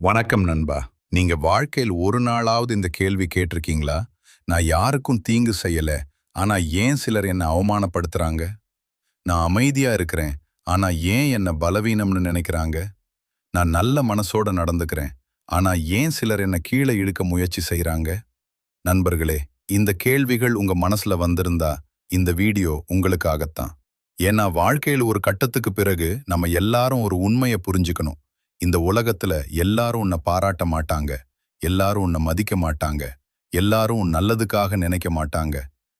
வணக்கம் நண்பா. நீங்க வாழ்க்கையில் ஒரு நாளாவது இந்த கேள்வி கேட்டிருக்கீங்களா? நான் யாருக்கும் தீங்கு செய்யல. ஆனா ஏன் சிலர் என்ன அவமானப்படுத்துறாங்க? நான் அமைதியா இருக்கிறேன். ஆனா ஏன் என்ன பலவீனம்னு நினைக்கிறாங்க? நான் நல்ல மனசோட நடந்துக்கிறேன். ஆனா ஏன் சிலர் என்ன கீழே இழுக்க முயற்சி செய்றாங்க? நண்பர்களே, இந்த கேள்விகள் உங்க மனசுல வந்திருந்தா இந்த வீடியோ உங்களுக்காகத்தான். ஏன்னா வாழ்க்கையில் ஒரு கட்டத்துக்கு பிறகு நம்ம எல்லாரும் ஒரு உண்மையை புரிஞ்சுக்கணும். இந்த உலகத்துல எல்லாரும் உன்னை பாராட்ட மாட்டாங்க. எல்லாரும் உன்னை மதிக்க மாட்டாங்க. எல்லாரும் உன் நல்லதுக்காக நினைக்க மாட்டாங்க.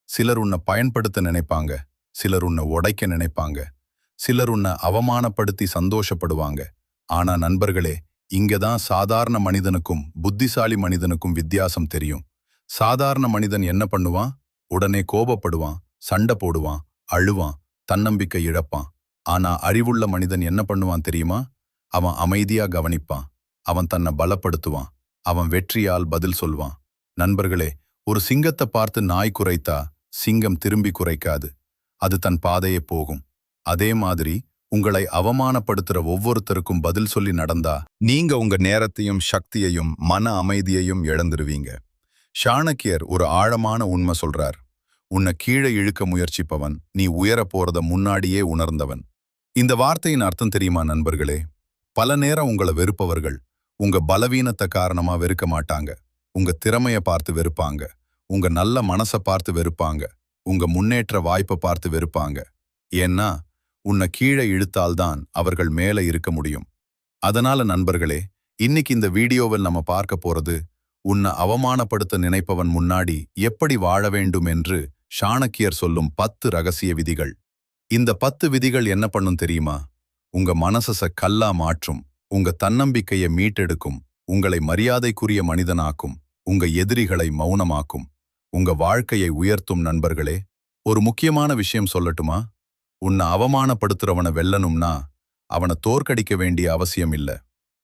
சிலர் உன்னை பயன்படுத்த நினைப்பாங்க. சிலர் உன்னை உடைக்க நினைப்பாங்க. சிலர் உன்னை அவமானப்படுத்தி சந்தோஷப்படுவாங்க. ஆனா நண்பர்களே, இங்கதான் சாதாரண மனிதனுக்கும் புத்திசாலி மனிதனுக்கும் வித்தியாசம் தெரியும். சாதாரண மனிதன் என்ன பண்ணுவான்? உடனே கோபப்படுவான், சண்டை போடுவான், அழுவான், தன்னம்பிக்கை இழப்பான். ஆனா அறிவுள்ள மனிதன் என்ன பண்ணுவான் தெரியுமா? அவன் அமைதியா கவனிப்பான். அவன் தன்னை பலப்படுத்துவான். அவன் வெற்றியால் பதில் சொல்வான். நண்பர்களே, ஒரு சிங்கத்தை பார்த்து நாய் குரைத்தா சிங்கம் திரும்பி குரைக்காது. அது தன் பாதையே போகும். அதே மாதிரி உங்களை அவமானப்படுத்துற ஒவ்வொருத்தருக்கும் பதில் சொல்லி நடந்தா நீங்க உங்க நேரத்தையும் சக்தியையும் மன அமைதியையும் இழந்துருவீங்க. சாணக்கியர் ஒரு ஆழமான உண்மை சொல்றார். உன்னை கீழே இழுக்க முயற்சிப்பவன் நீ உயர போறத முன்னாடியே உணர்ந்தவன். இந்த வார்த்தையின் அர்த்தம் தெரியுமா நண்பர்களே? பல நேரம் உங்களை வெறுப்பவர்கள் உங்க பலவீனத்தை காரணமா வெறுக்க மாட்டாங்க. உங்க திறமைய பார்த்து வெறுப்பாங்க. உங்க நல்ல மனசை பார்த்து வெறுப்பாங்க. உங்க முன்னேற்ற வாய்ப்பை பார்த்து வெறுப்பாங்க. ஏன்னா உன்னை கீழே இழுத்தால்தான் அவர்கள் மேலே இருக்க முடியும். அதனால நண்பர்களே, இன்னைக்கு இந்த வீடியோவில் நம்ம பார்க்க போறது உன்னை அவமானப்படுத்த நினைப்பவன் முன்னாடி எப்படி வாழ வேண்டும் என்று சாணக்கியர் சொல்லும் 10 ரகசிய விதிகள். இந்த 10 விதிகள் என்ன பண்ணும் தெரியுமா? உங்க மனசை கல்லா மாற்றும். உங்க தன்னம்பிக்கையை மீட்டெடுக்கும். உங்களை மரியாதைக்குரிய மனிதனாக்கும். உங்க எதிரிகளை மௌனமாக்கும். உங்க வாழ்க்கையை உயர்த்தும். நண்பர்களே, ஒரு முக்கியமான விஷயம் சொல்லட்டுமா? உன்னை அவமானப்படுத்துறவனை வெல்லணும்னா அவனை தோற்கடிக்க வேண்டிய அவசியம் இல்ல.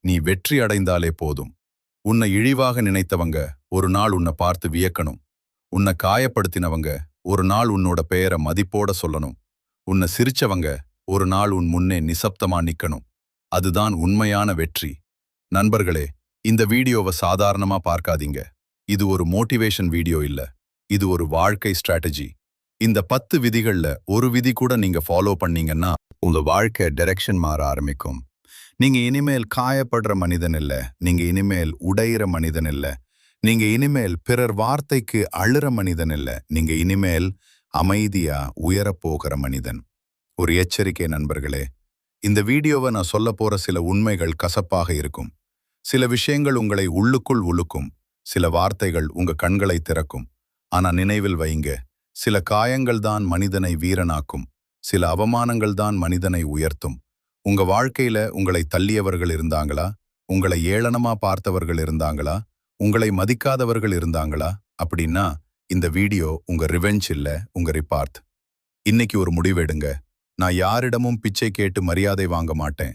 நீ வெற்றி அடைந்தாலே போதும். உன்னை இழிவாக நினைத்தவங்க ஒரு நாள் உன்னை பார்த்து வியக்கணும். உன்னை காயப்படுத்தினவங்க ஒரு நாள் உன்னோட பெயரை மதிப்போட சொல்லணும். உன்னை சிரிச்சவங்க ஒரு நாள் உன் முன்னே நிசப்தமா நிக்கணும். அதுதான் உண்மையான வெற்றி. நண்பர்களே, இந்த வீடியோவை சாதாரணமா பார்க்காதீங்க. இது ஒரு மோட்டிவேஷன் வீடியோ இல்ல. இது ஒரு வாழ்க்கை ஸ்ட்ராட்டஜி. இந்த 10 விதிகள்ல ஒரு விதி கூட நீங்க ஃபாலோ பண்ணீங்கன்னா உங்க வாழ்க்கை டைரக்ஷன் மாற ஆரம்பிக்கும். நீங்க இனிமேல் காயப்படுற மனிதன் இல்ல. நீங்க இனிமேல் உடையிற மனிதன் இல்ல. நீங்க இனிமேல் பிறர் வார்த்தைக்கு அழுற மனிதன் இல்ல. நீங்க இனிமேல் அமைதியா உயரப்போகிற மனிதன். ஒரு எச்சரிக்கை நண்பர்களே, இந்த வீடியோவை நான் சொல்ல போற சில உண்மைகள் கசப்பாக இருக்கும். சில விஷயங்கள் உங்களை உள்ளுக்குள் உலுக்கும். சில வார்த்தைகள் உங்க கண்களை திறக்கும். ஆனா நினைவில் வைங்க, சில காயங்கள் தான் மனிதனை வீரனாக்கும். சில அவமானங்கள் தான் மனிதனை உயர்த்தும். உங்க வாழ்க்கையில உங்களை தள்ளியவர்கள் இருந்தாங்களா? உங்களை ஏளனமா பார்த்தவர்கள் இருந்தாங்களா? உங்களை மதிக்காதவர்கள் இருந்தாங்களா? அப்படின்னா இந்த வீடியோ உங்க ரிவெஞ்ச் இல்ல, உங்க ரிப்பார்ட். இன்னைக்கு ஒரு முடிவெடுங்க. நான் யாரிடமும் பிச்சை கேட்டு மரியாதை வாங்க மாட்டேன்.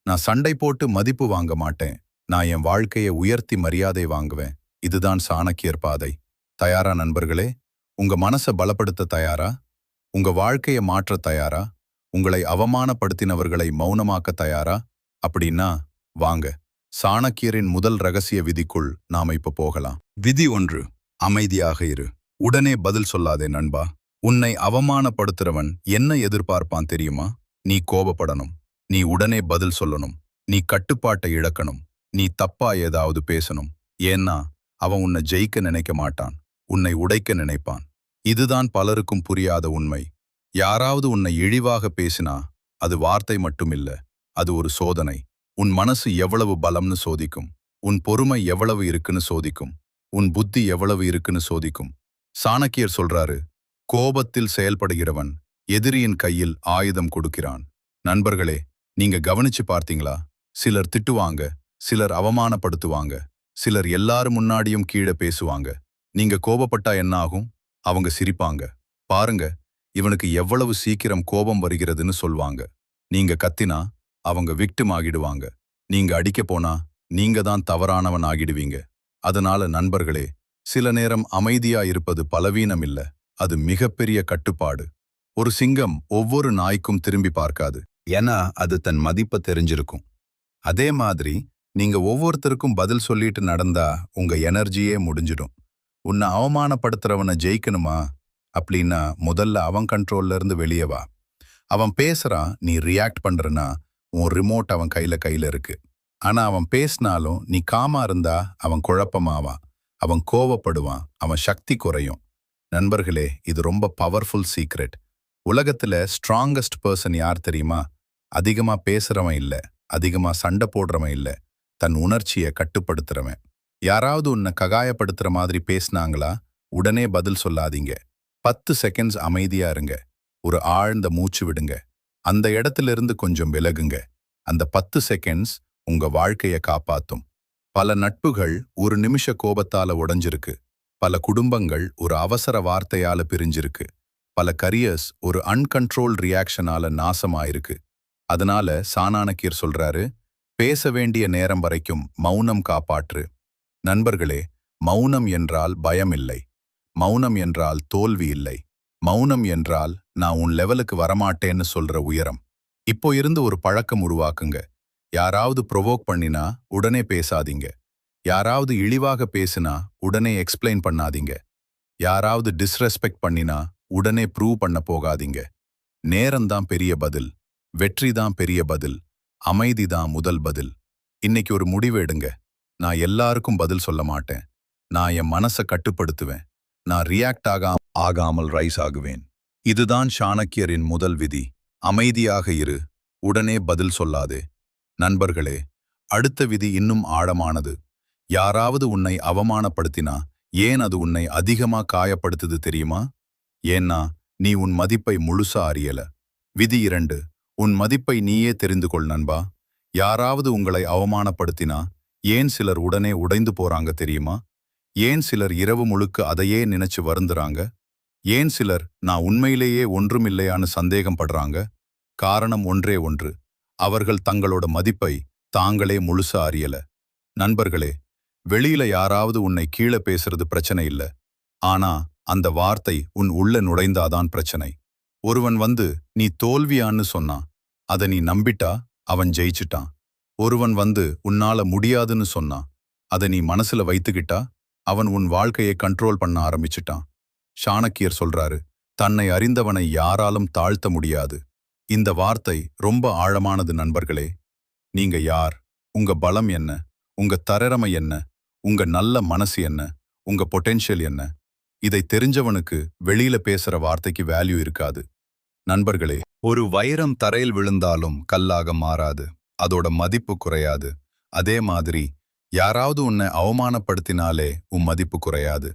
நான் சண்டை போட்டு மதிப்பு வாங்க மாட்டேன். நான் என் வாழ்க்கையை உயர்த்தி மரியாதை வாங்குவேன். இதுதான் சாணக்கியர் பாதை. தயாரா நண்பர்களே? உங்க மனசை பலப்படுத்த தயாரா? உங்க வாழ்க்கையை மாற்ற தயாரா? உங்களை அவமானப்படுத்தினவர்களை மௌனமாக்க தயாரா? அப்படின்னா வாங்க, சாணக்கியரின் முதல் ரகசிய விதிக்குள் நாம இப்ப போகலாம். விதி 1: அமைதியாக இரு. உடனே பதில் சொல்லாதே நண்பா. உன்னை அவமானப்படுத்துறவன் என்ன எதிர்பார்ப்பான் தெரியுமா? நீ கோபப்படணும். நீ உடனே பதில் சொல்லணும். நீ கட்டுப்பாட்டை இழக்கணும். நீ தப்பா ஏதாவது பேசணும். ஏன்னா அவன் உன்னை ஜெயிக்க நினைக்க மாட்டான். உன்னை உடைக்க நினைப்பான். இதுதான் பலருக்கும் புரியாத உண்மை. யாராவது உன்னை இழிவாக பேசினா அது வார்த்தை மட்டுமில்ல, அது ஒரு சோதனை. உன் மனசு எவ்வளவு பலம்னு சோதிக்கும். உன் பொறுமை எவ்வளவு இருக்குன்னு சோதிக்கும். உன் புத்தி எவ்வளவு இருக்குன்னு சோதிக்கும். சாணக்கியர் சொல்றாரு, கோபத்தில் செயல்படுகிறவன் எதிரியின் கையில் ஆயுதம் கொடுக்கிறான். நண்பர்களே, நீங்க கவனிச்சு பார்த்தீங்களா? சிலர் திட்டுவாங்க, சிலர் அவமானப்படுத்துவாங்க, சிலர் எல்லாரும் முன்னாடியும் கீழே பேசுவாங்க. நீங்க கோபப்பட்டா என்ன ஆகும்? அவங்க சிரிப்பாங்க. பாருங்க, இவனுக்கு எவ்வளவு சீக்கிரம் கோபம் வருகிறதுன்னு சொல்வாங்க. நீங்க கத்தினா அவங்க விக்டிம் ஆகிடுவாங்க. நீங்க அடிக்க போனா நீங்க தான் தவறானவன் ஆகிடுவீங்க. அதனால நண்பர்களே, சில நேரம் அமைதியா இருப்பது பலவீனம் இல்ல, அது மிகப்பெரிய கட்டுப்பாடு. ஒரு சிங்கம் ஒவ்வொரு நாய்க்கும் திரும்பி பார்க்காது. ஏன்னா அது தன் மதிப்பை தெரிஞ்சிருக்கும். அதே மாதிரி நீங்க ஒவ்வொருத்தருக்கும் பதில் சொல்லிட்டு நடந்தா உங்க எனர்ஜியே முடிஞ்சிடும். உன்னை அவமானப்படுத்துறவனை ஜெயிக்கணுமா அப்படின்னா முதல்ல அவன் கண்ட்ரோல்ல இருந்து வெளியே வா. அவன் பேசுறான், நீ ரியாக்ட் பண்றனா, உன் ரிமோட் அவன் கையில இருக்கு. ஆனா அவன் பேசினாலும் நீ காமா இருந்தா அவன் குழப்பமாவான், அவன் கோவப்படுவான், அவன் சக்தி குறையும். நண்பர்களே, இது ரொம்ப பவர்ஃபுல் சீக்ரெட். உலகத்துல ஸ்ட்ராங்கஸ்ட் பர்சன் யார் தெரியுமா? அதிகமா பேசுறவன் இல்ல, அதிகமா சண்டை போடுறவன் இல்ல, தன் உணர்ச்சியை கட்டுப்படுத்துறவன். யாராவது உன்னை ககாயப்படுத்துற மாதிரி பேசினாங்களா, உடனே பதில் சொல்லாதீங்க. 10 செகண்ட்ஸ் அமைதியா இருங்க. ஒரு ஆழ்ந்த மூச்சு விடுங்க. அந்த இடத்துல இருந்து கொஞ்சம் விலகுங்க. அந்த 10 செகண்ட்ஸ் உங்க வாழ்க்கைய காப்பாத்தும். பல நட்புகள் ஒரு நிமிஷ கோபத்தால உடைஞ்சிருக்கு. பல குடும்பங்கள் ஒரு அவசர வார்த்தையால பிரிஞ்சிருக்கு. பல கரியர்ஸ் ஒரு அன்கண்ட்ரோல் ரியாக்ஷனால நாசமாயிருக்கு. அதனால சாணக்கியர் சொல்றாரு, பேச வேண்டிய நேரம் வரைக்கும் மௌனம் காப்பாற்று. நண்பர்களே, மௌனம் என்றால் பயம் இல்லை. மௌனம் என்றால் தோல்வி இல்லை. மௌனம் என்றால் நான் உன் லெவலுக்கு வரமாட்டேன்னு சொல்ற உயரம். இப்போ இருந்து ஒரு பழக்கம் உருவாக்குங்க. யாராவது ப்ரொவோக் பண்ணினா உடனே பேசாதீங்க. யாராவது இழிவாக பேசினா உடனே எக்ஸ்பிளைன் பண்ணாதீங்க. யாராவது டிஸ்ரெஸ்பெக்ட் பண்ணினா உடனே ப்ரூவ் பண்ண போகாதீங்க. நேரம்தான் பெரிய பதில். வெற்றிதான் பெரிய பதில். அமைதிதான் முதல் பதில். இன்னைக்கு ஒரு முடிவு எடுங்க. நான் எல்லாருக்கும் பதில் சொல்ல மாட்டேன். நான் என் மனசை கட்டுப்படுத்துவேன். நான் ரியாக்ட் ஆகாமல் ரைஸ் ஆகுவேன். இதுதான் சாணக்கியரின் முதல் விதி. அமைதியாக இரு, உடனே பதில் சொல்லாதே. நண்பர்களே, அடுத்த விதி இன்னும் ஆழமானது. யாராவது உன்னை அவமானப்படுத்தினா ஏன் அது உன்னை அதிகமா காயப்படுத்துது தெரியுமா? ஏன்னா நீ உன் மதிப்பை முழுசா அறியல. விதி 2. உன் மதிப்பை நீயே தெரிந்து கொள் நண்பா. யாராவது உங்களை அவமானப்படுத்தினா ஏன் சிலர் உடனே உடைந்து போறாங்க தெரியுமா? ஏன் சிலர் இரவு முழுக்க அதையே நினைச்சு வருந்துறாங்க? ஏன் சிலர் நான் உண்மையிலேயே ஒன்றுமில்லையான்னு சந்தேகம் படுறாங்க? காரணம் ஒன்றே ஒன்று. அவர்கள் தங்களோட மதிப்பை தாங்களே முழுசா அறியல. நண்பர்களே, வெளியில யாராவது உன்னை கீழே பேசுறது பிரச்சனை இல்ல. ஆனா அந்த வார்த்தை உன் உள்ள நுழைந்தாதான் பிரச்சனை. ஒருவன் வந்து நீ தோல்வியான்னு சொன்னான். அதை நீ நம்பிட்டா அவன் ஜெயிச்சிட்டான். ஒருவன் வந்து உன்னால முடியாதுன்னு சொன்னான். அதை நீ மனசுல வைத்துக்கிட்டா அவன் உன் வாழ்க்கையை கண்ட்ரோல் பண்ண ஆரம்பிச்சிட்டான். சாணக்கியர் சொல்றாரு, தன்னை அறிந்தவனை யாராலும் தாழ்த்த முடியாது. இந்த வார்த்தை ரொம்ப ஆழமானது நண்பர்களே. நீங்க யார்? உங்க பலம் என்ன? உங்க திறமை என்ன? உங்க நல்ல மனசு என்ன? உங்க பொட்டென்ஷியல் என்ன? இதை தெரிஞ்சவனுக்கு வெளியில பேசுற வார்த்தைக்கு வேல்யூ இருக்காது. நண்பர்களே, ஒரு வைரம் தரையில் விழுந்தாலும் கல்லாக மாறாது. அதோட மதிப்பு குறையாது. அதே மாதிரி யாராவது உன்னை அவமானப்படுத்தினாலே உன் மதிப்பு குறையாது.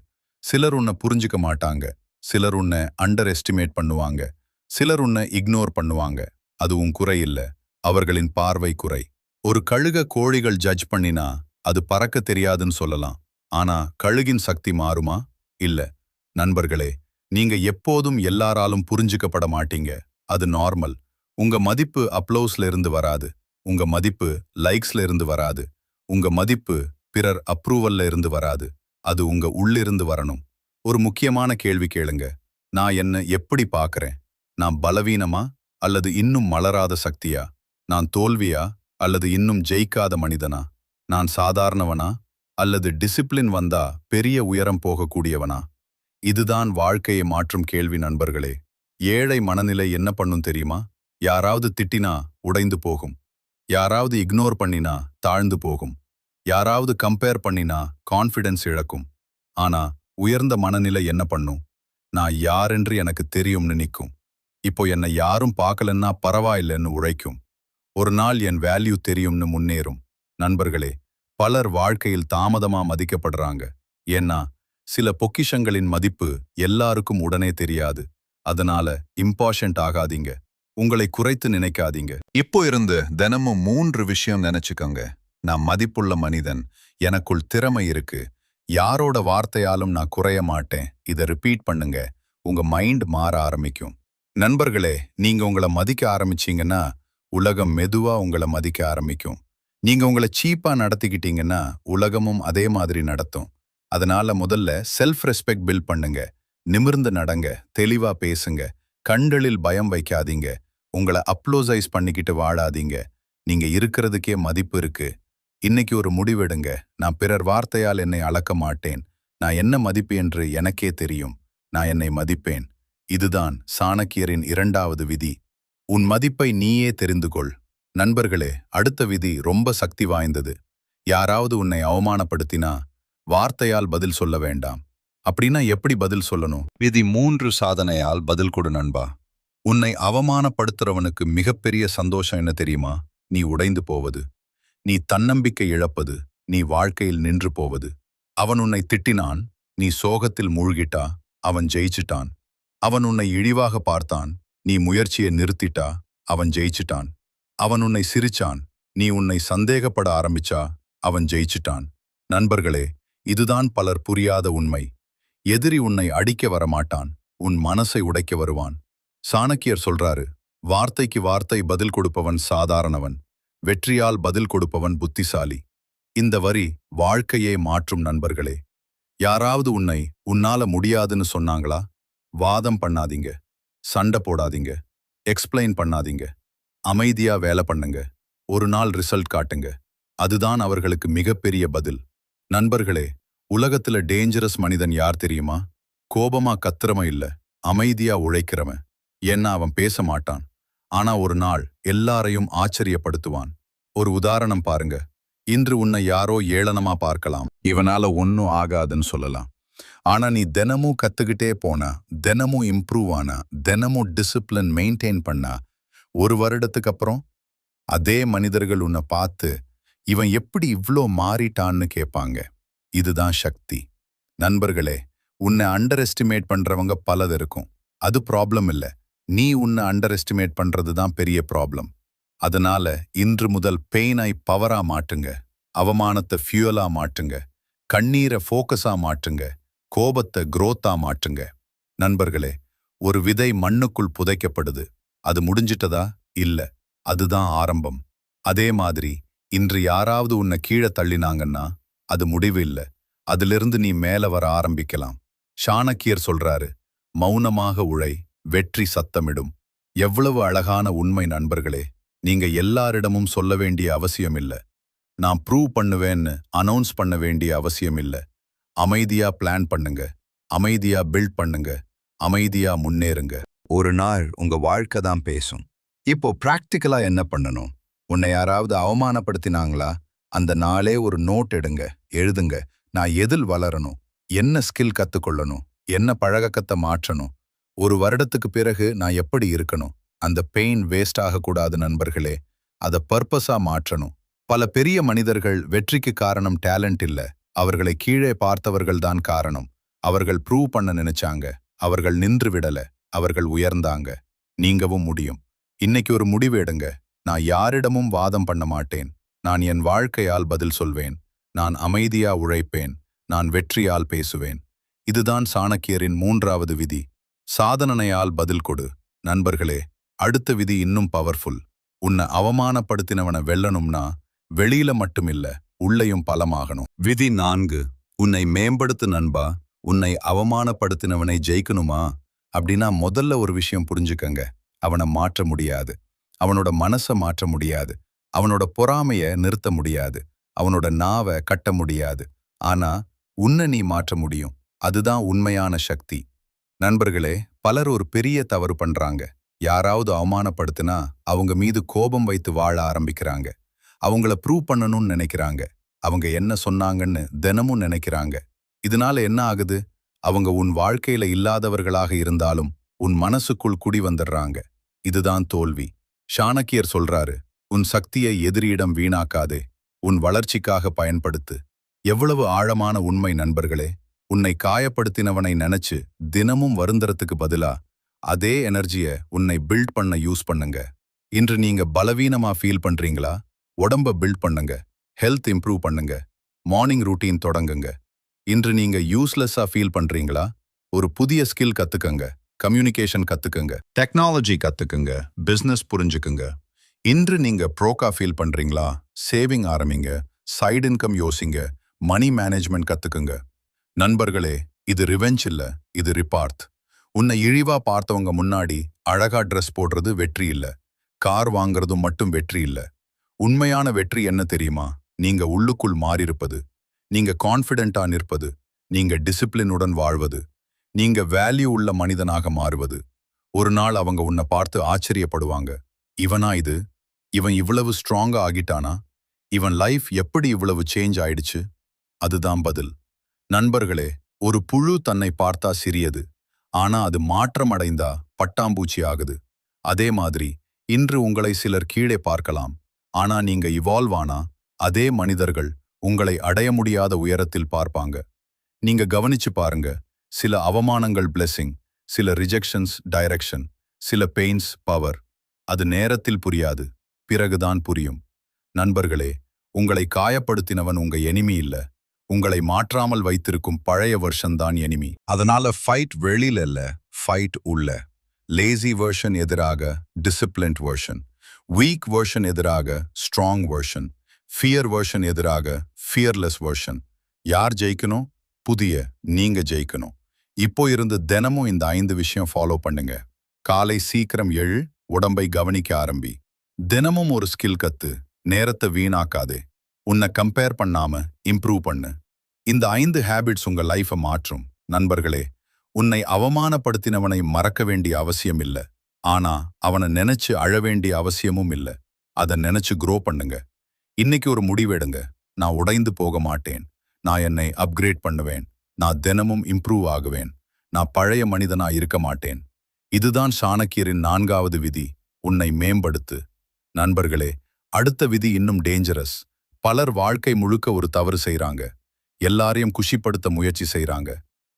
சிலர் உன்னை புரிஞ்சுக்க மாட்டாங்க. சிலர் உன்னை அண்டர் எஸ்டிமேட் பண்ணுவாங்க. சிலர் உன்னை இக்னோர் பண்ணுவாங்க. அது உன் குறை இல்ல, அவர்களின் பார்வை குறை. ஒரு கழுக கோழிகள் ஜட்ஜ் பண்ணினா அது பறக்க தெரியாதுன்னு சொல்லலாம். ஆனா கழுகின் சக்தி மாறுமா? இல்ல. நண்பர்களே, நீங்க எப்போதும் எல்லாராலும் புரிஞ்சுக்கப்பட மாட்டீங்க. அது நார்மல். உங்க மதிப்பு அப்ளோஸ்ல இருந்து வராது. உங்க மதிப்பு லைக்ஸ்ல இருந்து வராது. உங்க மதிப்பு பிறர் அப்ரூவல்ல இருந்து வராது. அது உங்க உள்ளிருந்து வரணும். ஒரு முக்கியமான கேள்வி கேளுங்க. நான் என்ன எப்படி பார்க்கறேன்? நான் பலவீனமா அல்லது இன்னும் மலராத சக்தியா? நான் தோல்வியா அல்லது இன்னும் ஜெயிக்காத மனிதனா? நான் சாதாரணவனா அல்லது டிசிப்ளின் வந்தா பெரிய உயரம் போகக்கூடியவனா? இதுதான் வாழ்க்கையை மாற்றும் கேள்வி நண்பர்களே. ஏழை மனநிலை என்ன பண்ணும் தெரியுமா? யாராவது திட்டினா உடைந்து போகும். யாராவது இக்னோர் பண்ணினா தாழ்ந்து போகும். யாராவது கம்பேர் பண்ணினா கான்ஃபிடன்ஸ் இழக்கும். ஆனா உயர்ந்த மனநிலை என்ன பண்ணும்? நான் யாரென்று எனக்கு தெரியும்னு நிற்கும். இப்போ என்னை யாரும் பார்க்கலன்னா பரவாயில்லைன்னு உழைக்கும். ஒரு நாள் என் வேல்யூ தெரியும்னு முன்னேறும். நண்பர்களே, பலர் வாழ்க்கையில் தாமதமா மதிக்கப்படுறாங்க. ஏன்னா சில பொக்கிஷங்களின் மதிப்பு எல்லாருக்கும் உடனே தெரியாது. அதனால இம்பார்ட்டன்ட் ஆகாதீங்க. உங்களை குறைத்து நினைக்காதீங்க. இப்போ இருந்து தினமும் 3 விஷயம் நினைச்சுக்கோங்க. நான் மதிப்புள்ள மனிதன். எனக்குள் திறமை இருக்கு. யாரோட வார்த்தையாலும் நான் குறைய மாட்டேன். இதை ரிப்பீட் பண்ணுங்க. உங்க மைண்ட் மாற ஆரம்பிக்கும். நண்பர்களே, நீங்க உங்களை மதிக்க ஆரம்பிச்சீங்கன்னா உலகம் மெதுவா உங்களை மதிக்க ஆரம்பிக்கும். நீங்க உங்களை சீப்பா நடத்திக்கிட்டீங்கன்னா உலகமும் அதே மாதிரி நடத்தும். அதனால முதல்ல செல்ஃப் ரெஸ்பெக்ட் பில்ட் பண்ணுங்க. நிமிர்ந்து நடங்க. தெளிவா பேசுங்க. கண்களில் பயம் வைக்காதீங்க. உங்களை அப்ளோசைஸ் பண்ணிக்கிட்டு வாழாதீங்க. நீங்க இருக்கிறதுக்கே மதிப்பு இருக்கு. இன்னைக்கு ஒரு முடிவெடுங்க. நான் பிறர் வார்த்தையால் என்னை அளக்க மாட்டேன். நான் என்ன மதிப்பு என்று எனக்கே தெரியும். நான் என்னை மதிப்பேன். இதுதான் சாணக்கியரின் இரண்டாவது விதி. உன் மதிப்பை நீயே தெரிந்து கொள். நண்பர்களே, அடுத்த விதி ரொம்ப சக்தி வாய்ந்தது. யாராவது உன்னை அவமானப்படுத்தினா வார்த்தையால் பதில் சொல்ல வேண்டாம். அப்படின்னா எப்படி பதில் சொல்லணும்? விதி 3 சாதனையால் பதில் கொடு நண்பா. உன்னை அவமானப்படுத்துறவனுக்கு மிகப்பெரிய சந்தோஷம் என்ன தெரியுமா? நீ உடைந்து போவது, நீ தன்னம்பிக்கை இழப்பது, நீ வாழ்க்கையில் நின்று போவது. அவன் உன்னை திட்டினான், நீ சோகத்தில் மூழ்கிட்டா, அவன் ஜெயிச்சிட்டான். அவன் உன்னை இழிவாக பார்த்தான், நீ முயற்சியை நிறுத்திட்டா, அவன் ஜெயிச்சிட்டான். அவன் உன்னை சிரிச்சான், நீ உன்னை சந்தேகப்பட ஆரம்பிச்சா, அவன் ஜெயிச்சிட்டான். நண்பர்களே, இதுதான் பலர் புரியாத உண்மை. எதிரி உன்னை அடிக்க வரமாட்டான், உன் மனசை உடைக்க வருவான். சாணக்கியர் சொல்றாரு, வார்த்தைக்கு வார்த்தை பதில் கொடுப்பவன் சாதாரணவன், வெற்றியால் பதில் கொடுப்பவன் புத்திசாலி. இந்த வரி வாழ்க்கையே மாற்றும் நண்பர்களே. யாராவது உன்னை உன்னால முடியாதுன்னு சொன்னாங்களா? வாதம் பண்ணாதீங்க, சண்டை போடாதீங்க, எக்ஸ்பிளைன் பண்ணாதீங்க. அமைதியா வேலை பண்ணுங்க. ஒரு நாள் ரிசல்ட் காட்டுங்க. அதுதான் அவர்களுக்கு மிகப்பெரிய பதில். நண்பர்களே, உலகத்துல டேஞ்சரஸ் மனிதன் யார் தெரியுமா? கோபமா கத்துறவன் இல்ல, அமைதியா உழைக்கிறவன். ஏன்னா அவன் பேச மாட்டான், ஆனா ஒரு நாள் எல்லாரையும் ஆச்சரியப்படுத்துவான். ஒரு உதாரணம் பாருங்க. இன்று உன்னை யாரோ ஏளனமா பார்க்கலாம், இவனால ஒன்னும் ஆகாதுன்னு சொல்லலாம். ஆனா நீ தினமும் கத்துக்கிட்டே போனா, தினமும் இம்ப்ரூவ் ஆனா, தினமும் டிசிப்ளின் மெயின்டைன் பண்ணா, ஒரு வருடத்துக்கு அப்புறம் அதே மனிதர்கள் உன்னை பார்த்து இவன் எப்படி இவ்ளோ மாறிட்டான்னு கேட்பாங்க. இதுதான் சக்தி. நண்பர்களே, உன்னை அண்டர் எஸ்டிமேட் பண்றவங்க பலது இருக்கும். அது ப்ராப்ளம் இல்ல, நீ உன்னை அண்டர் எஸ்டிமேட் பண்றது தான் பெரிய ப்ராப்ளம். அதனால இன்று முதல் பெயினை பவரா மாட்டுங்க, அவமானத்தை ஃபியூலா மாட்டுங்க, கண்ணீரை ஃபோக்கஸா மாட்டுங்க, கோபத்தை குரோத்தா மாட்டுங்க. நண்பர்களே, ஒரு விதை மண்ணுக்குள் புதைக்கப்படுது. அது முடிஞ்சிட்டதா? இல்ல, அதுதான் ஆரம்பம். அதே மாதிரி இன்று யாராவது உன்னை கீழே தள்ளினாங்கன்னா அது முடிவு இல்ல, அதிலிருந்து நீ மேல வர ஆரம்பிக்கலாம். சாணக்கியர் சொல்றாரு, மௌனமாக உழை, வெற்றி சத்தமிடும். எவ்வளவு அழகான உண்மை நண்பர்களே. நீங்க எல்லாரிடமும் சொல்ல வேண்டிய அவசியம் இல்ல, நான் ப்ரூவ் பண்ணுவேன்னு அனௌன்ஸ் பண்ண வேண்டிய அவசியம் இல்ல. அமைதியா பிளான் பண்ணுங்க, அமைதியா பில்ட் பண்ணுங்க, அமைதியா முன்னேறுங்க. ஒரு நாள் உங்க வாழ்க்கை தான் பேசும். இப்போ பிராக்டிக்கலா என்ன பண்ணணும்? உன்னை யாராவது அவமானப்படுத்தினாங்களா? அந்த நாளே ஒரு நோட் எடுங்க, எழுதுங்க. நான் எதில் வளரணும், என்ன ஸ்கில் கத்துக்கொள்ளணும், என்ன பழக்கத்தை மாற்றணும், ஒரு வருடத்துக்கு பிறகு நான் எப்படி இருக்கணும். அந்த பெயின் வேஸ்ட் ஆகக்கூடாது நண்பர்களே, அதை பர்பஸா மாற்றணும். பல பெரிய மனிதர்கள் வெற்றிக்கு காரணம் டேலண்ட் இல்ல, அவர்களை கீழே பார்த்தவர்கள் தான் காரணம். அவர்கள் ப்ரூவ் பண்ண நினைச்சாங்க, அவர்கள் நின்று விடல, அவர்கள் உயர்ந்தாங்க. நீங்கவும் முடியும். இன்னைக்கு ஒரு முடிவு எடுங்க. நான் யாரிடமும் வாதம் பண்ண மாட்டேன், நான் என் வாழ்க்கையால் பதில் சொல்வேன், நான் அமைதியா உழைப்பேன், நான் வெற்றியால் பேசுவேன். இதுதான் சாணக்கியரின் 3வது விதி. சாதனையால் பதில் கொடு. நண்பர்களே, அடுத்த விதி இன்னும் பவர்ஃபுல். உன்னை அவமானப்படுத்தினவனை வெல்லணும்னா வெளியில மட்டுமில்ல, உள்ளேயும் பலமாகணும். விதி 4, உன்னை மேம்படுத்து நண்பா. உன்னை அவமானப்படுத்தினவனை ஜெயிக்கணுமா அப்படின்னா முதல்ல ஒரு விஷயம் புரிஞ்சுக்கங்க. அவனை மாற்ற முடியாது, அவனோட மனசை மாற்ற முடியாது, அவனோட பொறாமைய நிறுத்த முடியாது, அவனோட நாவை கட்ட முடியாது. ஆனா உன்னை நீ மாற்ற முடியும். அதுதான் உண்மையான சக்தி. நண்பர்களே, பலர் ஒரு பெரிய தவறு பண்றாங்க. யாராவது அவமானப்படுத்தினா அவங்க மீது கோபம் வைத்து வாழ ஆரம்பிக்கிறாங்க. அவங்கள ப்ரூவ் பண்ணணும்னு நினைக்கிறாங்க. அவங்க என்ன சொன்னாங்கன்னு தினமும் நினைக்கிறாங்க. இதனால என்ன ஆகுது? அவங்க உன் வாழ்க்கையில இல்லாதவர்களாக இருந்தாலும் உன் மனசுக்குள் குடி வந்துடுறாங்க. இதுதான் தோல்வி. சாணக்கியர் சொல்றாரு, உன் சக்தியை எதிரியிடம் வீணாக்காதே, உன் வளர்ச்சிக்காக பயன்படுத்து. எவ்வளவு ஆழமான உண்மை நண்பர்களே. உன்னை காயப்படுத்தினவனை நினைச்சு தினமும் வருந்தறதுக்கு பதிலா அதே எனர்ஜியை உன்னை பில்ட் பண்ண யூஸ் பண்ணுங்க. இன்று நீங்க பலவீனமா ஃபீல் பண்றீங்களா? உடம்ப பில்ட் பண்ணுங்க, ஹெல்த் இம்ப்ரூவ் பண்ணுங்க, மார்னிங் ரூட்டீன் தொடங்குங்க. இன்று நீங்க யூஸ்லெஸ்ஸா ஃபீல் பண்றீங்களா? ஒரு புதிய ஸ்கில் கத்துக்கங்க, கம்யூனிகேஷன் கத்துக்கங்க, டெக்னாலஜி கத்துக்கங்க, பிசினஸ் புரிஞ்சுக்குங்க. இன்று நீங்க ப்ரோக்கா ஃபீல் பண்றீங்களா? சேவிங் ஆரம்பிங்க, சைடு இன்கம் யோசிங்க, மணி மேனேஜ்மெண்ட் கத்துக்குங்க. நண்பர்களே, இது ரிவெஞ்ச் இல்ல, இது ரிபார்த். உன்னை இழிவா பார்த்தவங்க முன்னாடி அழகா ட்ரெஸ் போடுறது வெற்றி இல்ல, கார் வாங்குறதும் மட்டும் வெற்றி இல்ல. உண்மையான வெற்றி என்ன தெரியுமா? நீங்க உள்ளுக்குள் மாறியிருப்பது, நீங்க கான்ஃபிடென்ட்டா நிற்பது, நீங்க டிசிப்ளினுடன் வாழ்வது, நீங்க வேல்யூ உள்ள மனிதனாக மாறுவது. ஒரு நாள் அவங்க உன்னை பார்த்து ஆச்சரியப்படுவாங்க. இவனா இது? இவன் இவ்வளவு ஸ்ட்ராங்கா ஆகிட்டானா? இவன் லைஃப் எப்படி இவ்வளவு சேஞ்ச் ஆயிடுச்சு? அதுதான் பதில். நண்பர்களே, ஒரு புழு தன்னை பார்த்தா சிறியது, ஆனா அது மாற்றம் அடைந்தா பட்டாம்பூச்சி ஆகுது. அதே மாதிரி இன்று உங்களை சிலர் கீழே பார்க்கலாம், ஆனா நீங்க இவால்வ் ஆனா அதே மனிதர்கள் உங்களை அடைய முடியாத உயரத்தில் பார்ப்பாங்க. நீங்க கவனிச்சு பாருங்க. சில அவமானங்கள் பிளெஸிங், சில ரிஜெக்ஷன்ஸ் டைரக்ஷன், சில பெயின்ஸ் பவர். அது நேரத்தில் புரியாது, பிறகுதான் புரியும். நண்பர்களே, உங்களை காயப்படுத்தினவன் உங்க எனிமி இல்ல, உங்களை மாற்றாமல் வைத்திருக்கும் பழைய வெர்ஷன் தான் எனிமி. அதனால ஃபைட் வெளியில இல்ல, ஃபைட் உள்ள. லேசி வெர்ஷன் எதிராக டிசிப்ளின்ட் வெர்ஷன், வீக் வெர்ஷன் எதிராக ஸ்ட்ராங் வெர்ஷன், ஃபியர் வெர்ஷன் எதிராக ஃபியர்லெஸ் வெர்ஷன். யார் ஜெயிக்கணும்? புதிய நீங்க ஜெயிக்கணும். இப்போ இருந்து தினமும் இந்த 5 விஷயம் ஃபாலோ பண்ணுங்க. காலை சீக்கிரம் எழு, உடம்பை கவனிக்க ஆரம்பி. தினமும் ஒரு ஸ்கில் கத்து, நேரத்தை வீணாக்காதே. உன்னை கம்பேர் பண்ணாம இம்ப்ரூவ் பண்ணு. இந்த 5 ஹேபிட்ஸ் உங்க லைஃபை மாற்றும். நண்பர்களே, உன்னை அவமானப்படுத்தினவனை மறக்க வேண்டிய அவசியம் இல்ல, ஆனா அவனை நினைச்சு அழ வேண்டிய அவசியமும் இல்ல. அதை நினைச்சு க்ரோ பண்ணுங்க. இன்னைக்கு ஒரு முடிவெடுங்க. நான் உடைந்து போக மாட்டேன், நான் என்னை அப்கிரேட் பண்ணுவேன், நான் தினமும் இம்ப்ரூவ் ஆகுவேன், நான் பழைய மனிதனா இருக்க மாட்டேன். இதுதான் சாணக்கியரின் 4வது விதி, உன்னை மேம்படுத்து. நண்பர்களே, அடுத்த விதி இன்னும் டேஞ்சரஸ். பலர் வாழ்க்கை முழுக்க ஒரு தவறு செய்றாங்க. எல்லாரையும் குஷிப்படுத்த முயற்சி செய்றாங்க.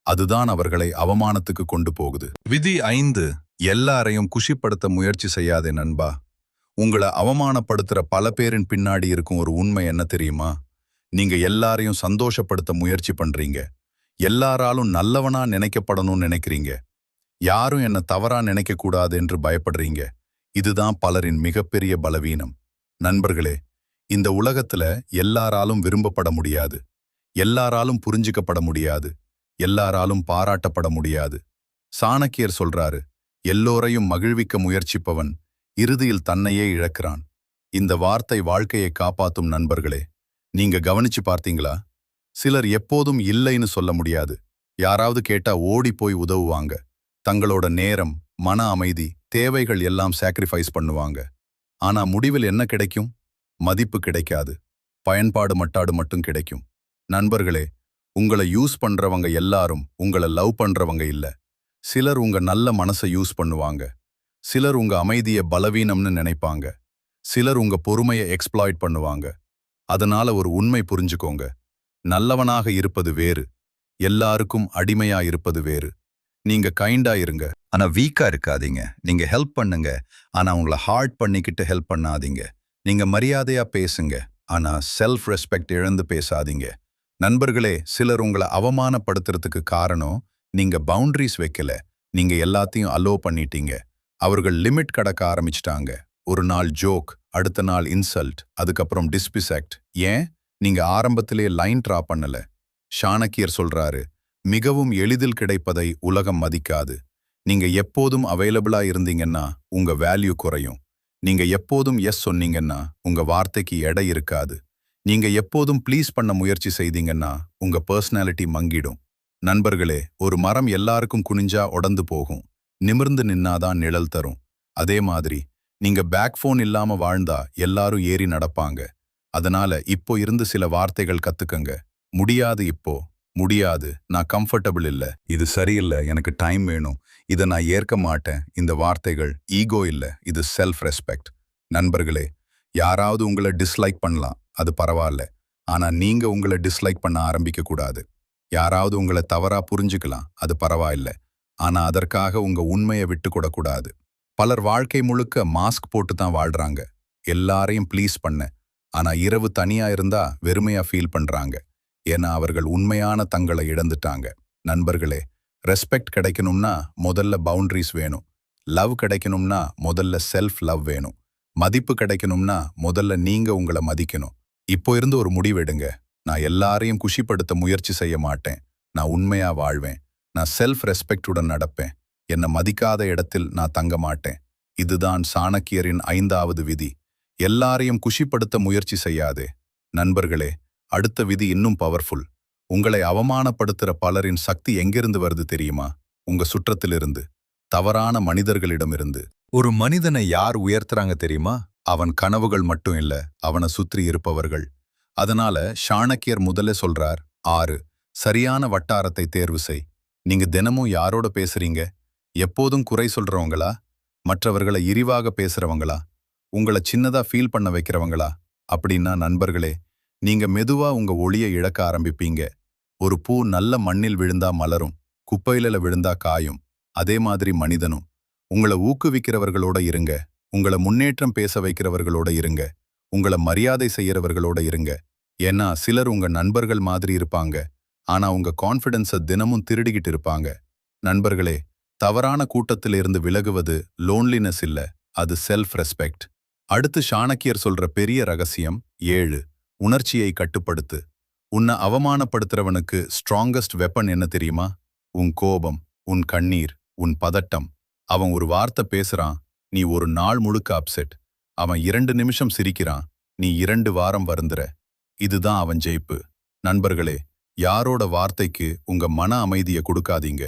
அதுதான் அவர்களை அவமானத்துக்கு கொண்டு போகுது. விதி 5, எல்லாரையும் குஷிப்படுத்த முயற்சி செய்யாதே நண்பா. உங்களை அவமானப்படுத்துற பல பேரின் பின்னாடி இருக்கும் ஒரு உண்மை என்ன தெரியுமா? நீங்க எல்லாரையும் சந்தோஷப்படுத்த முயற்சி பண்றீங்க. எல்லாராலும் நல்லவனா நினைக்கப்படணும்னு நினைக்கிறீங்க. யாரும் என்ன தவறா நினைக்க கூடாது என்று பயப்படுறீங்க. இதுதான் பலரின் மிகப்பெரிய பலவீனம். நண்பர்களே, இந்த உலகத்துல எல்லாராலும் விரும்பப்பட முடியாது, எல்லாராலும் புரிஞ்சுக்கப்பட முடியாது, எல்லாராலும் பாராட்டப்பட முடியாது. சாணக்கியர் சொல்றாரு, எல்லோரையும் மகிழ்விக்க முயற்சிப்பவன் இறுதியில் தன்னையே இழக்கிறான். இந்த வார்த்தை வாழ்க்கையை காப்பாத்தும். நண்பர்களே, நீங்க கவனிச்சு பார்த்தீங்களா? சிலர் எப்போதும் இல்லைன்னு சொல்ல முடியாது. யாராவது கேட்டா ஓடி போய் உதவுவாங்க. தங்களோட நேரம், மன அமைதி, தேவைகள் எல்லாம் சாக்ரிஃபைஸ் பண்ணுவாங்க. ஆனா முடிவில் என்ன கிடைக்கும்? மதிப்பு கிடைக்காது, பயன்பாடு மட்டும் கிடைக்கும். நண்பர்களே, உங்களை யூஸ் பண்றவங்க எல்லாரும் உங்களை லவ் பண்றவங்க இல்ல. சிலர் உங்க நல்ல மனசை யூஸ் பண்ணுவாங்க. சிலர் உங்க அமைதியை பலவீனம்னு நினைப்பாங்க. சிலர் உங்க பொறுமையை எக்ஸ்ப்ளாய்ட் பண்ணுவாங்க. அதனால ஒரு உண்மை புரிஞ்சுக்கோங்க. நல்லவனாக இருப்பது வேறு, எல்லாருக்கும் அடிமையா இருப்பது வேறு. நீங்க கைண்டா இருங்க, ஆனா வீக்கா இருக்காதீங்க. நீங்க ஹெல்ப் பண்ணுங்க, ஆனா உங்களை ஹார்ட் பண்ணிக்கிட்டு ஹெல்ப் பண்ணாதீங்க. நீங்க மரியாதையா பேசுங்க, ஆனா செல்ஃப் ரெஸ்பெக்ட் இழந்து பேசாதீங்க. நண்பர்களே, சிலர் உங்களை அவமானப்படுத்துறதுக்கு காரணம் நீங்க பவுண்டரிஸ் வைக்கல. நீங்க எல்லாத்தையும் அலோ பண்ணிட்டீங்க. அவர்கள் லிமிட் கடக்க ஆரம்பிச்சிட்டாங்க. ஒரு நாள் ஜோக், அடுத்த நாள் இன்சல்ட், அதுக்கப்புறம் டிஸ்பிசெக்ட். ஏன்? நீங்க ஆரம்பத்திலே லைன் ட்ரா பண்ணல. சாணக்கியர் சொல்றாரு, மிகவும் எளிதில் கிடைப்பதை உலகம் மதிக்காது. நீங்க எப்போதும் அவைலபிளா இருந்தீங்கன்னா உங்க வேல்யூ குறையும். நீங்க எப்போதும் எஸ் சொன்னீங்கன்னா உங்க வார்த்தைக்கு எடை இருக்காது. நீங்க எப்போதும் ப்ளீஸ் பண்ண முயற்சி செய்தீங்கன்னா உங்க பர்சனாலிட்டி மங்கிடும். நண்பர்களே, ஒரு மரம் எல்லாருக்கும் குனிஞ்சா உடந்து போகும், நிமிர்ந்து நின்னாதான் நிழல் தரும். அதே மாதிரி நீங்க பேக்ஃபோன் இல்லாம வாழ்ந்தா எல்லாரும் ஏறி நடப்பாங்க. அதனால இப்போ இருந்து சில வார்த்தைகள் கத்துக்கங்க. முடியாது, இப்போ முடியாது, நான் கம்ஃபர்டபுள் இல்ல, இது சரியில்லை, எனக்கு டைம் வேணும், இதை நான் ஏற்க மாட்டேன். இந்த வார்த்தைகள் ஈகோ இல்ல, இது செல்ஃப் ரெஸ்பெக்ட். நண்பர்களே, யாராவது உங்களை டிஸ்லைக் பண்ணலாம், அது பரவாயில்ல. ஆனா நீங்க உங்களை டிஸ்லைக் பண்ண ஆரம்பிக்க கூடாது. யாராவது உங்களை தவறா புரிஞ்சுக்கலாம், அது பரவாயில்ல. ஆனா அதற்காக உங்க உண்மையை விட்டு கூடாது. பலர் வாழ்க்கை முழுக்க மாஸ்க் போட்டு தான் வாழ்றாங்க. எல்லாரையும் ப்ளீஸ் பண்ண, ஆனா இரவு தனியா இருந்தா வெறுமையா ஃபீல் பண்றாங்க. ஏன்னா அவர்கள் உண்மையான தங்களை இழந்துட்டாங்க. நண்பர்களே, ரெஸ்பெக்ட் கிடைக்கணும்னா முதல்ல பவுண்டரிஸ் வேணும். லவ் கிடைக்கணும்னா முதல்ல செல்ஃப் லவ் வேணும். மதிப்பு கிடைக்கணும்னா முதல்ல நீங்க உங்களை மதிக்கணும். இப்போ இருந்து ஒரு முடிவெடுங்க. நான் எல்லாரையும் குஷிப்படுத்த முயற்சி செய்ய மாட்டேன், நான் உண்மையா வாழ்வேன். நான் செல்ஃப் ரெஸ்பெக்டுடன் நடப்பேன். என்னை மதிக்காத இடத்தில் நான் தங்க மாட்டேன். இதுதான் சாணக்கியரின் 5வது விதி. எல்லாரையும் குஷிப்படுத்த முயற்சி செய்யாதே, நண்பர்களே, அடுத்த விதி இன்னும் பவர்ஃபுல். உங்களை அவமானப்படுத்துற பலரின் சக்தி எங்கிருந்து வருது தெரியுமா? உங்க சுற்றத்திலிருந்து, தவறான மனிதர்களிடமிருந்து. ஒரு மனிதனை யார் உயர்த்துறாங்க தெரியுமா? அவன் கனவுகள் மட்டும் இல்ல, அவனை சுற்றி இருப்பவர்கள். அதனால சாணக்கியர் முதல்ல சொல்றார், 6 சரியான வட்டாரத்தை தேர்வு செய். நீங்க தினமும் யாரோட பேசுறீங்க? எப்போதும் குறை சொல்றவங்களா? மற்றவர்களை இரிவாக பேசுறவங்களா? உங்களை சின்னதா ஃபீல் பண்ண வைக்கிறவங்களா? அப்படின்னா நண்பர்களே, நீங்க மெதுவா உங்க ஒளியை இழக்க ஆரம்பிப்பீங்க. ஒரு பூ நல்ல மண்ணில் விழுந்தா மலரும், குப்பையில விழுந்தா காயும். அதே மாதிரி மனிதனும். உங்களை ஊக்குவிக்கிறவர்களோட இருங்க, உங்களை முன்னேற்றம் பேச வைக்கிறவர்களோட இருங்க, உங்களை மரியாதை செய்யறவர்களோட இருங்க. ஏன்னா சிலர் உங்க நண்பர்கள் மாதிரி இருப்பாங்க, ஆனா உங்க கான்ஃபிடன்ஸை தினமும் திருடிக்கிட்டு இருப்பாங்க. நண்பர்களே, தவறான கூட்டத்திலிருந்து விலகுவது லோன்லினஸ் இல்ல, அது செல்ஃப் ரெஸ்பெக்ட். அடுத்து சாணக்கியர் சொல்ற பெரிய ரகசியம் 7 உணர்ச்சியை கட்டுப்படுத்து. உன்னை அவமானப்படுத்துறவனுக்கு ஸ்ட்ராங்கஸ்ட் வெப்பன் என்ன தெரியுமா? உன் கோபம், உன் கண்ணீர், உன் பதட்டம். அவன் ஒரு வார்த்தை பேசுறான், நீ ஒரு நாள் முழுக்க அப்செட். அவன் 2 நிமிஷம் சிரிக்கிறான், நீ 2 வாரம் வருந்துற. இதுதான் அவன் ஜெயிப்பு. நண்பர்களே, யாரோட வார்த்தைக்கு உங்க மன அமைதியை கொடுக்காதீங்க.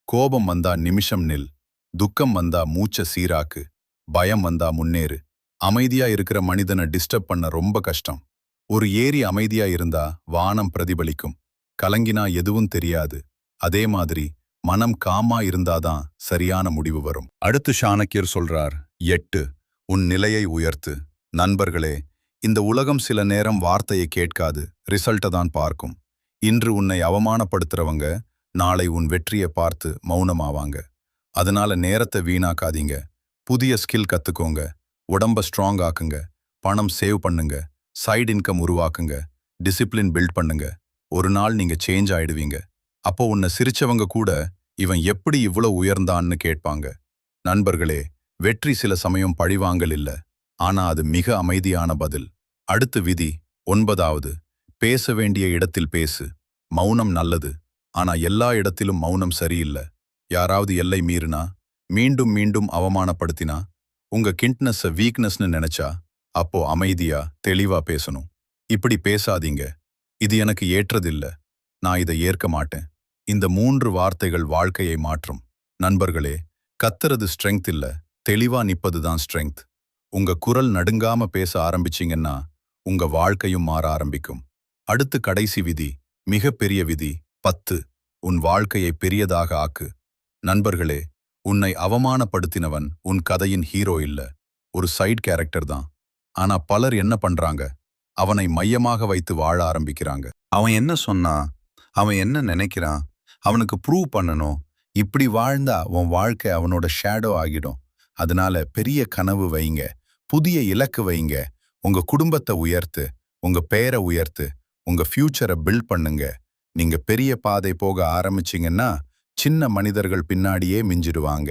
கோபம் வந்தா நிமிஷம் நில், துக்கம் வந்தா மூச்ச சீராக்கு, பயம் வந்தா முன்னேறு. அமைதியா இருக்கிற மனிதனை டிஸ்டர்ப் பண்ண ரொம்ப கஷ்டம். ஒரு ஏரி அமைதியா இருந்தா வானம் பிரதிபலிக்கும், கலங்கினா எதுவும் தெரியாது. அதே மாதிரி மனம் காமா இருந்தாதான் சரியான முடிவு வரும். அடுத்து சாணக்கியர் சொல்றார், 8 உன் நிலையை உயர்த்து. நண்பர்களே, இந்த உலகம் சில நேரம் வார்த்தையை கேட்காது, ரிசல்ட்டை தான் பார்க்கும். இன்று உன்னை அவமானப்படுத்துறவங்க நாளை உன் வெற்றியை பார்த்து மௌனமாவாங்க. அதனால நேரத்தை வீணாக்காதீங்க. புதிய ஸ்கில் கத்துக்கோங்க, உடம்ப ஸ்ட்ராங் ஆக்குங்க, பணம் சேவ் பண்ணுங்க, சைடு இன்கம் உருவாக்குங்க, டிசிப்ளின் பில்ட் பண்ணுங்க. ஒரு நாள் நீங்க சேஞ்ச் ஆயிடுவீங்க. அப்போ உன்னை சிரிச்சவங்க கூட இவன் எப்படி இவ்வளவு உயர்ந்தான்னு கேட்பாங்க. நண்பர்களே, வெற்றி சில சமயம் பழிவாங்கல் இல்ல, ஆனா அது மிக அமைதியான பதில். அடுத்து விதி 9வது பேச வேண்டிய இடத்தில் பேசு. மௌனம் நல்லது, ஆனா எல்லா இடத்திலும் மௌனம் சரியில்லை. யாராவது எல்லை மீறினா, மீண்டும் மீண்டும் அவமானப்படுத்தினா, உங்க கிண்ட்னஸ வீக்னஸ்னு நினைச்சா, அப்போ அமைதியா தெளிவா பேசணும். இப்படி பேசாதீங்க, இது எனக்கு ஏற்றதில்ல, நான் இதை ஏற்க மாட்டேன். இந்த 3 வார்த்தைகள் வாழ்க்கையை மாற்றும். நண்பர்களே, கத்துறது ஸ்ட்ரெங்த் இல்ல, தெளிவா நிப்பதுதான் ஸ்ட்ரெங்த். உங்க குரல் நடுங்காம பேச ஆரம்பிச்சீங்கன்னா உங்க வாழ்க்கையும் மாற ஆரம்பிக்கும். அடுத்து கடைசி விதி, மிக பெரிய விதி 10 உன் வாழ்க்கையை பெரியதாக ஆக்கு. நண்பர்களே, உன்னை அவமானப்படுத்தினவன் உன் கதையின் ஹீரோ இல்ல, ஒரு சைடு கேரக்டர் தான். ஆனா பலர் என்ன பண்றாங்க? அவனை மையமாக வைத்து வாழ ஆரம்பிக்கிறாங்க. அவன் என்ன சொன்னான், அவன் என்ன நினைக்கிறான், அவனுக்கு ப்ரூவ் பண்ணணும். இப்படி வாழ்ந்தா உன் வாழ்க்கை அவனோட ஷேடோ ஆகிடும். அதனால பெரிய கனவு வைங்க, புதிய இலக்கு வைங்க, உங்க குடும்பத்தை உயர்த்து, உங்க பெயரை உயர்த்து, உங்க ஃபியூச்சரை பில்ட் பண்ணுங்க. நீங்க பெரிய பாதை போக ஆரம்பிச்சீங்கன்னா சின்ன மனிதர்கள் பின்னாடியே மிஞ்சிடுவாங்க.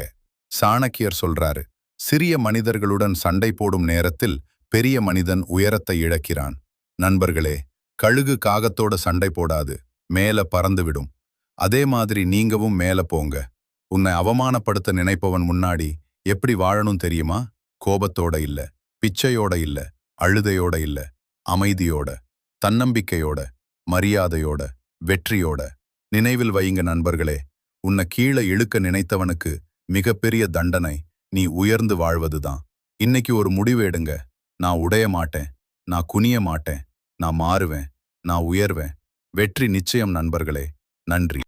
சாணக்கியர் சொல்றாரு, சிறிய மனிதர்களுடன் சண்டை போடும் நேரத்தில் பெரிய மனிதன் உயரத்தை இழக்கிறான். நண்பர்களே, கழுகு காகத்தோட சண்டை போடாது, மேல பறந்துவிடும். அதே மாதிரி நீங்கவும் மேல போங்க. உன்னை அவமானப்படுத்த நினைப்பவன் முன்னாடி எப்படி வாழணும் தெரியுமா? கோபத்தோட இல்ல, பிச்சையோட இல்ல, அழுதையோட இல்ல, அமைதியோட, தன்னம்பிக்கையோட, மரியாதையோட, வெற்றியோட. நினைவில் வையுங்க நண்பர்களே, உன்னை கீழே இழுக்க நினைத்தவனுக்கு மிகப்பெரிய தண்டனை நீ உயர்ந்து வாழ்வதுதான். இன்னைக்கு ஒரு முடிவு எடுங்க. நான் உடைய மாட்டேன், நான் குனிய மாட்டேன், நான் மாறுவேன், நான் உயர்வேன். வெற்றி நிச்சயம் நண்பர்களே. நன்றி.